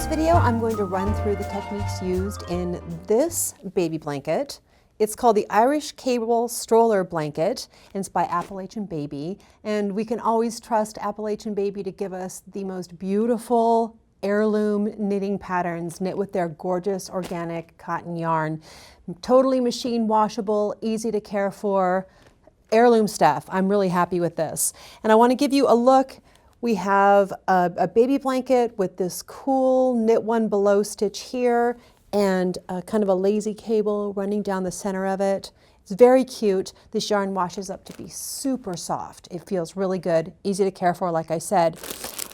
this video, I'm going to run through the techniques used in this baby blanket. It's called the Irish Cable Stroller Blanket, and it's by Appalachian Baby. And we can always trust Appalachian Baby to give us the most beautiful heirloom knitting patterns knit with their gorgeous organic cotton yarn. Totally machine washable, easy to care for, heirloom stuff. I'm really happy with this. And I want to give you a look. We have a baby blanket with this cool knit one below stitch here and kind of a lazy cable running down the center of it. It's very cute. This yarn washes up to be super soft. It feels really good, easy to care for, like I said.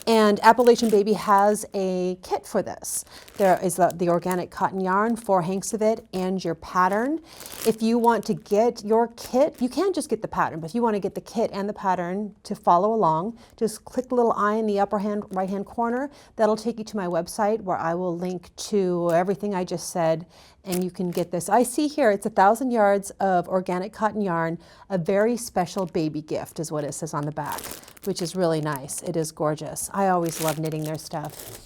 And Appalachian Baby has a kit for this. There is the organic cotton yarn, 4 hanks of it, and your pattern. If you want to get your kit, you can just get the pattern, but if you want to get the kit and the pattern to follow along, just click the little eye in the upper right-hand corner. That'll take you to my website where I will link to everything I just said, and you can get this. I see here it's 1,000 yards of organic cotton yarn, a very special baby gift is what it says on the back, which is really nice. It is gorgeous. I always love knitting their stuff.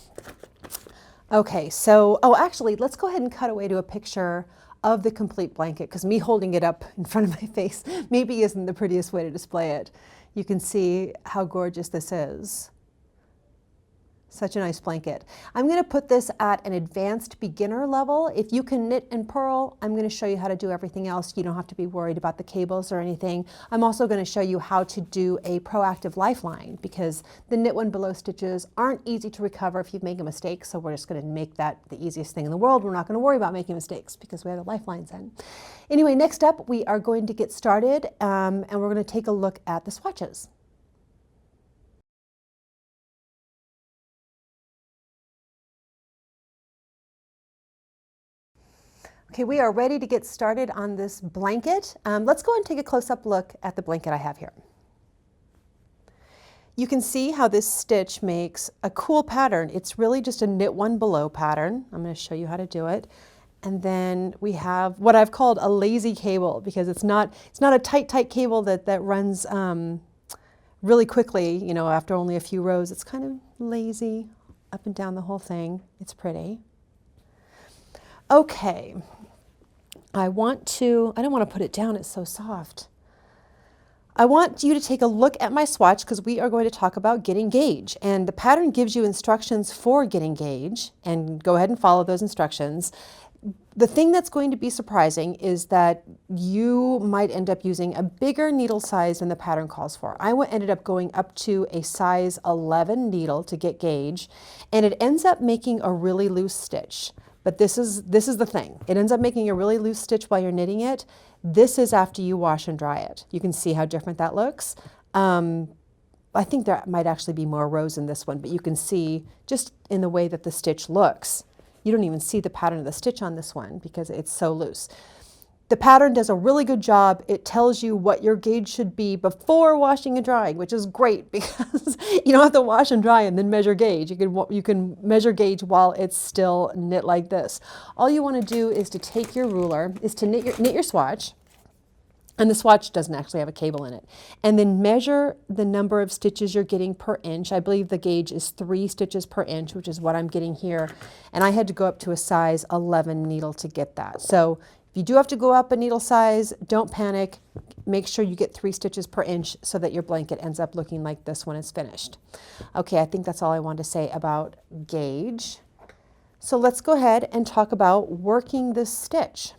Okay, so, actually, let's go ahead and cut away to a picture of the complete blanket, because me holding it up in front of my face maybe isn't the prettiest way to display it. You can see how gorgeous this is. Such a nice blanket. I'm going to put this at an advanced beginner level. If you can knit and purl, I'm going to show you how to do everything else. You don't have to be worried about the cables or anything. I'm also going to show you how to do a proactive lifeline, because the knit one below stitches aren't easy to recover if you've made a mistake. So we're just going to make that the easiest thing in the world. We're not going to worry about making mistakes because we have the lifelines in. Anyway, next up, we are going to get started and we're going to take a look at the swatches. Okay, we are ready to get started on this blanket. Let's go and take a close-up look at the blanket I have here. You can see how this stitch makes a cool pattern. It's really just a knit one below pattern. I'm going to show you how to do it. And then we have what I've called a lazy cable, because it's not a tight cable that runs really quickly, you know, after only a few rows. It's kind of lazy up and down the whole thing. It's pretty. Okay. I don't want to put it down, it's so soft. I want you to take a look at my swatch because we are going to talk about getting gauge. And the pattern gives you instructions for getting gauge, and go ahead and follow those instructions. The thing that's going to be surprising is that you might end up using a bigger needle size than the pattern calls for. I ended up going up to a size 11 needle to get gauge, and it ends up making a really loose stitch. But this is the thing. It ends up making a really loose stitch while you're knitting it. This is after you wash and dry it. You can see how different that looks. I think there might actually be more rows in this one, but you can see just in the way that the stitch looks. You don't even see the pattern of the stitch on this one because it's so loose. The pattern does a really good job. It tells you what your gauge should be before washing and drying, which is great because you don't have to wash and dry and then measure gauge. You can measure gauge while it's still knit like this. All you want to do is to take your ruler, is to knit your swatch, and the swatch doesn't actually have a cable in it, and then measure the number of stitches you're getting per inch. I believe the gauge is 3 stitches per inch, which is what I'm getting here, and I had to go up to a size 11 needle to get that. So if you do have to go up a needle size, don't panic. Make sure you get 3 stitches per inch so that your blanket ends up looking like this when it's finished. Okay, I think that's all I wanted to say about gauge. So let's go ahead and talk about working this stitch.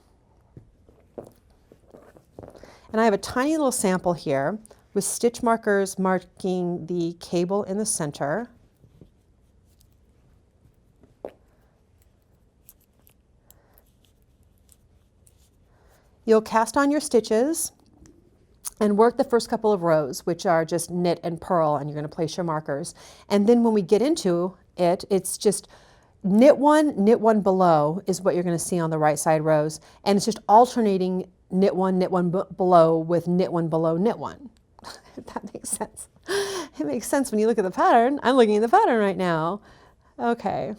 And I have a tiny little sample here with stitch markers marking the cable in the center. You'll cast on your stitches and work the first couple of rows, which are just knit and purl, and you're going to place your markers. And then when we get into it, it's just knit one below is what you're going to see on the right side rows, and it's just alternating knit one below with knit one below, knit one. If that makes sense. It makes sense when you look at the pattern. I'm looking at the pattern right now. Okay.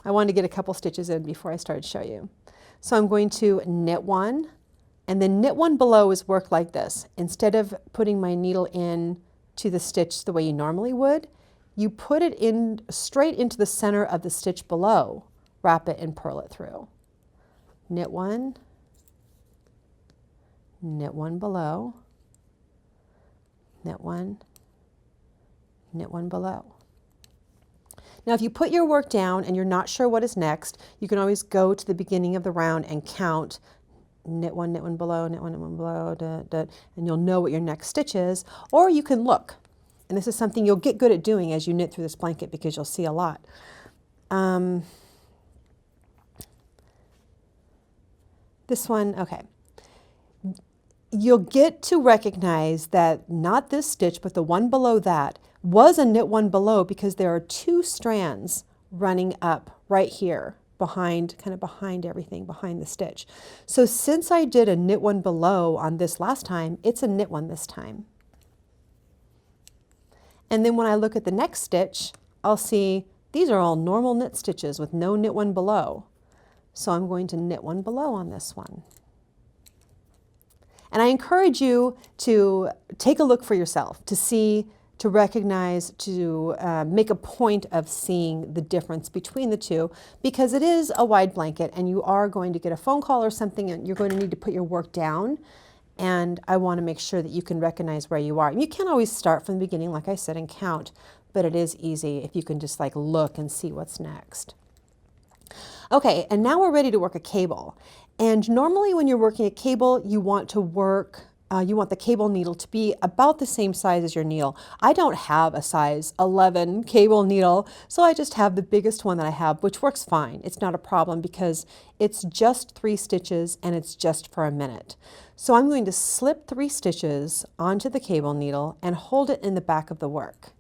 I wanted to get a couple stitches in before I started to show you. So I'm going to knit one, and then knit one below is worked like this. Instead of putting my needle in to the stitch the way you normally would, you put it in straight into the center of the stitch below, wrap it and purl it through. Knit one below, knit one below. Now if you put your work down and you're not sure what is next, you can always go to the beginning of the round and count knit one below, knit one below, and you'll know what your next stitch is. Or you can look, and this is something you'll get good at doing as you knit through this blanket because you'll see a lot. This one, okay. You'll get to recognize that not this stitch, but the one below that was a knit one below because there are two strands running up right here behind, kind of behind everything, behind the stitch. So since I did a knit one below on this last time, it's a knit one this time. And then when I look at the next stitch, I'll see these are all normal knit stitches with no knit one below. So I'm going to knit one below on this one. And I encourage you to take a look for yourself, to see, to recognize, to make a point of seeing the difference between the two, because it is a wide blanket and you are going to get a phone call or something and you're going to need to put your work down. And I want to make sure that you can recognize where you are. And you can't always start from the beginning, like I said, and count, but it is easy if you can just like look and see what's next. Okay, and now we're ready to work a cable. And normally when you're working a cable, you want to work, you want the cable needle to be about the same size as your needle. I don't have a size 11 cable needle, so I just have the biggest one that I have, which works fine. It's not a problem because it's just 3 stitches and it's just for a minute. So I'm going to slip 3 stitches onto the cable needle and hold it in the back of the work.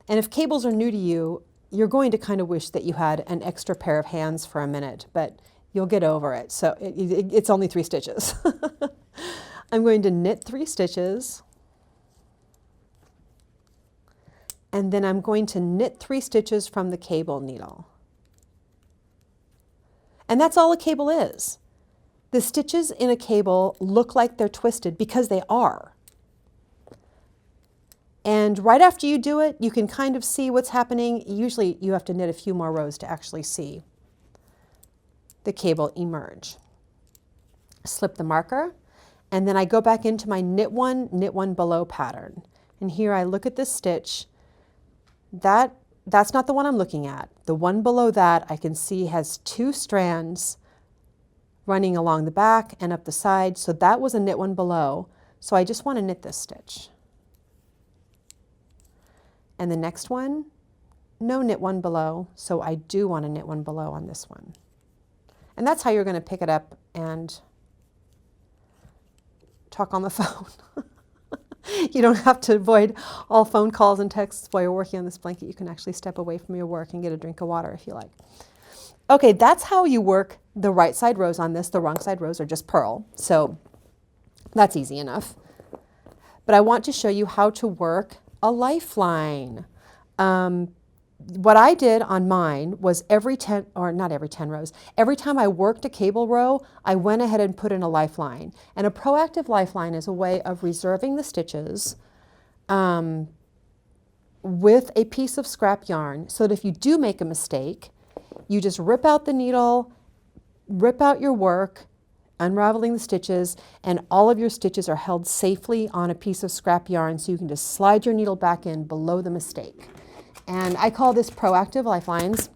And if cables are new to you, you're going to kind of wish that you had an extra pair of hands for a minute, but you'll get over it. So it's only 3 stitches. I'm going to knit 3 stitches, and then I'm going to knit 3 stitches from the cable needle. And that's all a cable is. The stitches in a cable look like they're twisted because they are. And right after you do it, you can kind of see what's happening. Usually you have to knit a few more rows to actually see the cable emerge. Slip the marker, and then I go back into my knit one below pattern. And here I look at this stitch. That's not the one I'm looking at. The one below that I can see has 2 strands running along the back and up the side. So that was a knit one below. So I just want to knit this stitch. And the next one, no knit one below, so I do want to knit one below on this one. And that's how you're going to pick it up and talk on the phone. You don't have to avoid all phone calls and texts while you're working on this blanket. You can actually step away from your work and get a drink of water if you like. Okay, that's how you work the right side rows on this. The wrong side rows are just purl, so that's easy enough. But I want to show you how to work a lifeline. What I did on mine was every 10 rows, every time I worked a cable row, I went ahead and put in a lifeline. And a proactive lifeline is a way of reserving the stitches with a piece of scrap yarn so that if you do make a mistake, you just rip out the needle, rip out your work, unraveling the stitches, and all of your stitches are held safely on a piece of scrap yarn so you can just slide your needle back in below the mistake. And I call this proactive lifelines.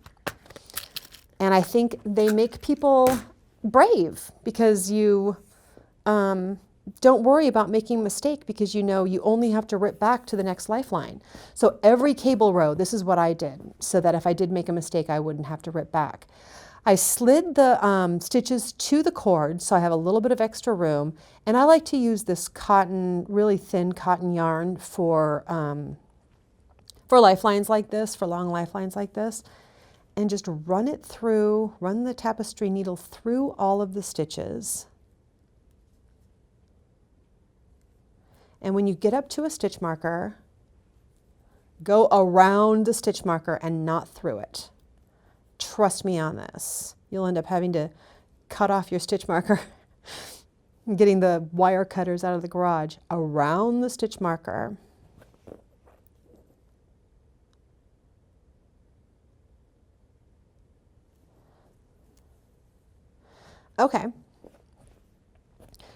And I think they make people brave because you don't worry about making a mistake because you know you only have to rip back to the next lifeline. So every cable row, this is what I did so that if I did make a mistake, I wouldn't have to rip back. I slid the stitches to the cord so I have a little bit of extra room, and I like to use this cotton, really thin cotton yarn for lifelines like this, for long lifelines like this, and just run the tapestry needle through all of the stitches. And when you get up to a stitch marker, go around the stitch marker and not through it. Trust me on this. You'll end up having to cut off your stitch marker, getting the wire cutters out of the garage around the stitch marker. Okay.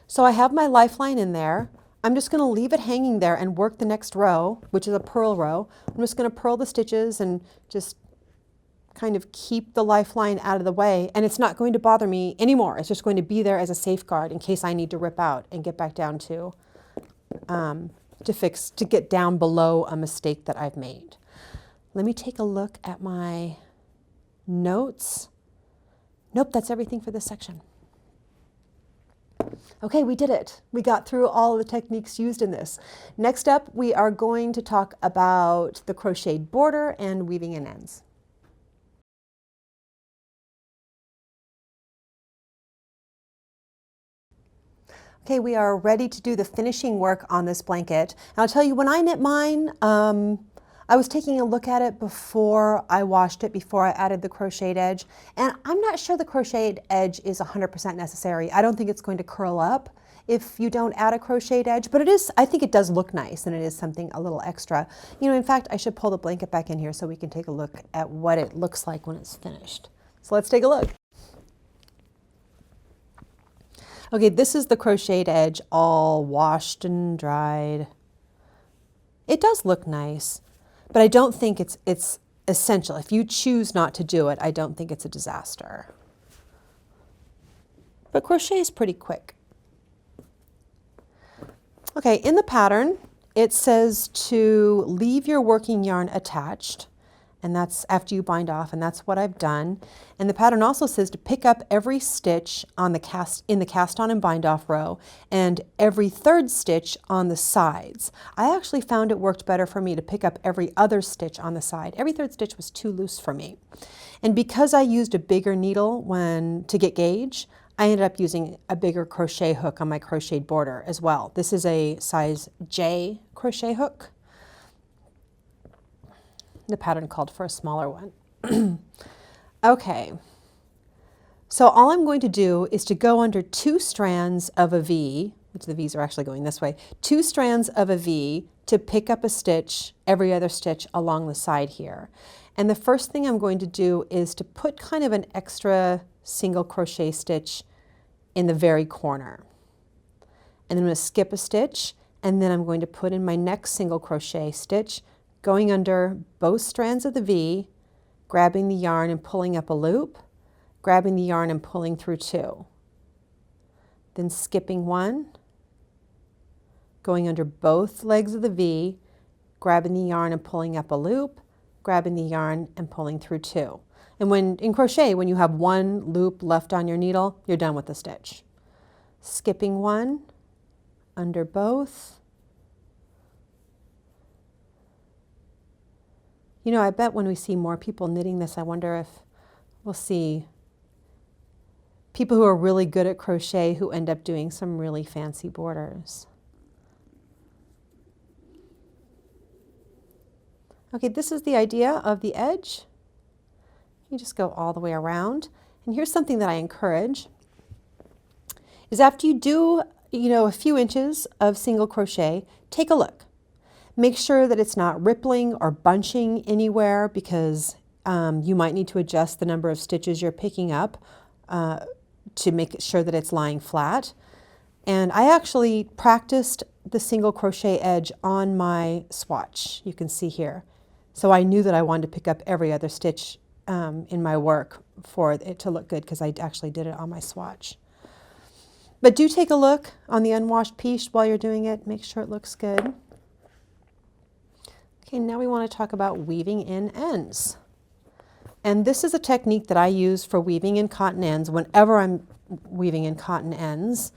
So I have my lifeline in there. I'm just going to leave it hanging there and work the next row, which is a purl row. I'm just going to purl the stitches and just kind of keep the lifeline out of the way, and it's not going to bother me anymore. It's just going to be there as a safeguard in case I need to rip out and get back down to get down below a mistake that I've made. Let me take a look at my notes. Nope, that's everything for this section. Okay, we did it. We got through all the techniques used in this. Next up, we are going to talk about the crocheted border and weaving in ends. Okay, we are ready to do the finishing work on this blanket. And I'll tell you, when I knit mine, I was taking a look at it before I washed it, before I added the crocheted edge. And I'm not sure the crocheted edge is 100% necessary. I don't think it's going to curl up if you don't add a crocheted edge, but it is, I think it does look nice, and it is something a little extra. You know, in fact, I should pull the blanket back in here so we can take a look at what it looks like when it's finished. So let's take a look. Okay, this is the crocheted edge all washed and dried. It does look nice, but I don't think it's essential. If you choose not to do it, I don't think it's a disaster. But crochet is pretty quick. Okay, in the pattern, it says to leave your working yarn attached, and that's after you bind off, and that's what I've done. And the pattern also says to pick up every stitch on the cast on and bind off row, and every third stitch on the sides. I actually found it worked better for me to pick up every other stitch on the side. Every third stitch was too loose for me. And because I used a bigger needle to get gauge, I ended up using a bigger crochet hook on my crocheted border as well. This is a size J crochet hook. The pattern called for a smaller one. Okay, so all I'm going to do is to go under 2 strands of a V, which the V's are actually going this way, 2 strands of a V to pick up a stitch, every other stitch along the side here. And the first thing I'm going to do is to put kind of an extra single crochet stitch in the very corner. And then I'm going to skip a stitch, and then I'm going to put in my next single crochet stitch, going under both strands of the V, grabbing the yarn and pulling up a loop, grabbing the yarn and pulling through 2. Then skipping 1, going under both legs of the V, grabbing the yarn and pulling up a loop, grabbing the yarn and pulling through 2. And in crochet, when you have 1 loop left on your needle, you're done with the stitch. Skipping 1, under both. You know, I bet when we see more people knitting this, I wonder if we'll see people who are really good at crochet who end up doing some really fancy borders. Okay, this is the idea of the edge. You just go all the way around. And here's something that I encourage, is after you do, a few inches of single crochet, take a look. Make sure that it's not rippling or bunching anywhere, because you might need to adjust the number of stitches you're picking up to make sure that it's lying flat. And I actually practiced the single crochet edge on my swatch, you can see here. So I knew that I wanted to pick up every other stitch in my work for it to look good, because I actually did it on my swatch. But do take a look on the unwashed piece while you're doing it. Make sure it looks good. Okay, now we want to talk about weaving in ends. And this is a technique that I use for weaving in cotton ends whenever I'm weaving in cotton ends,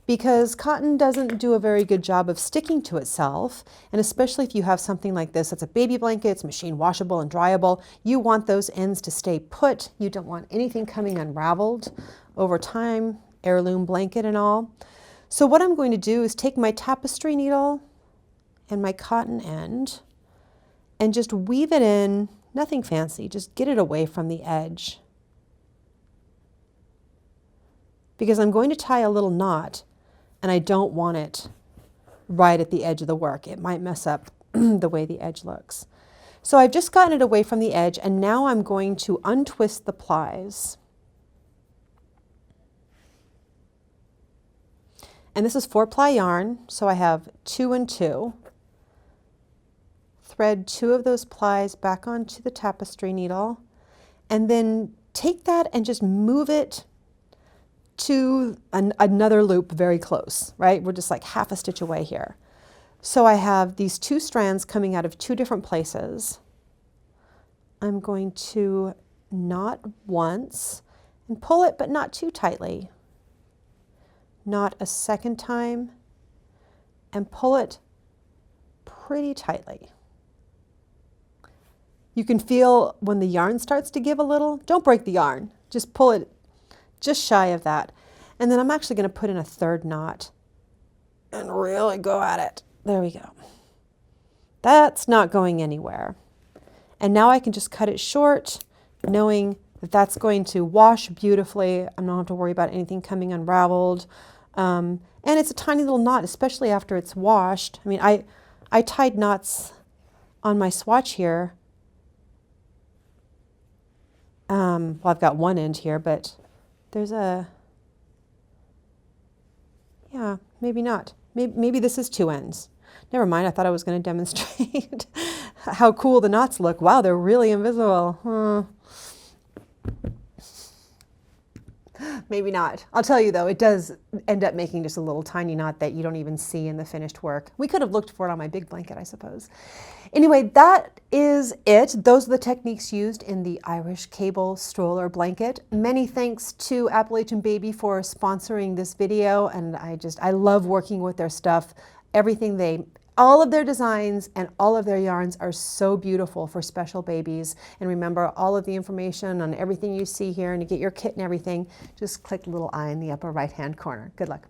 because cotton doesn't do a very good job of sticking to itself, and especially if you have something like this, it's a baby blanket, it's machine washable and dryable, you want those ends to stay put. You don't want anything coming unraveled over time, heirloom blanket and all. So what I'm going to do is take my tapestry needle and my cotton end and just weave it in, nothing fancy, just get it away from the edge. Because I'm going to tie a little knot, and I don't want it right at the edge of the work. It might mess up the way the edge looks. So I've just gotten it away from the edge, and now I'm going to untwist the plies. And this is 4-ply yarn, so I have 2 and 2. Thread 2 of those plies back onto the tapestry needle, and then take that and just move it to another loop very close, right? We're just like half a stitch away here. So I have these 2 strands coming out of 2 different places. I'm going to knot once and pull it, but not too tightly. Knot a second time and pull it pretty tightly. You can feel when the yarn starts to give a little, don't break the yarn, just pull it just shy of that. And then I'm actually going to put in a 3rd knot and really go at it. There we go. That's not going anywhere. And now I can just cut it short, knowing that that's going to wash beautifully. I don't have to worry about anything coming unraveled. And it's a tiny little knot, especially after it's washed. I mean, I tied knots on my swatch here. Well, I've got one end here, but there's a, yeah, maybe not. Maybe this is 2 ends. Never mind, I thought I was going to demonstrate how cool the knots look. Wow, they're really invisible. Maybe not. I'll tell you though, it does end up making just a little tiny knot that you don't even see in the finished work. We could have looked for it on my big blanket, I suppose. Anyway, that is it. Those are the techniques used in the Irish cable stroller blanket. Many thanks to Appalachian Baby for sponsoring this video, and I love working with their stuff. All of their designs and all of their yarns are so beautiful for special babies. And remember, all of the information on everything you see here, and to get your kit and everything, just click the little eye in the upper right-hand corner. Good luck.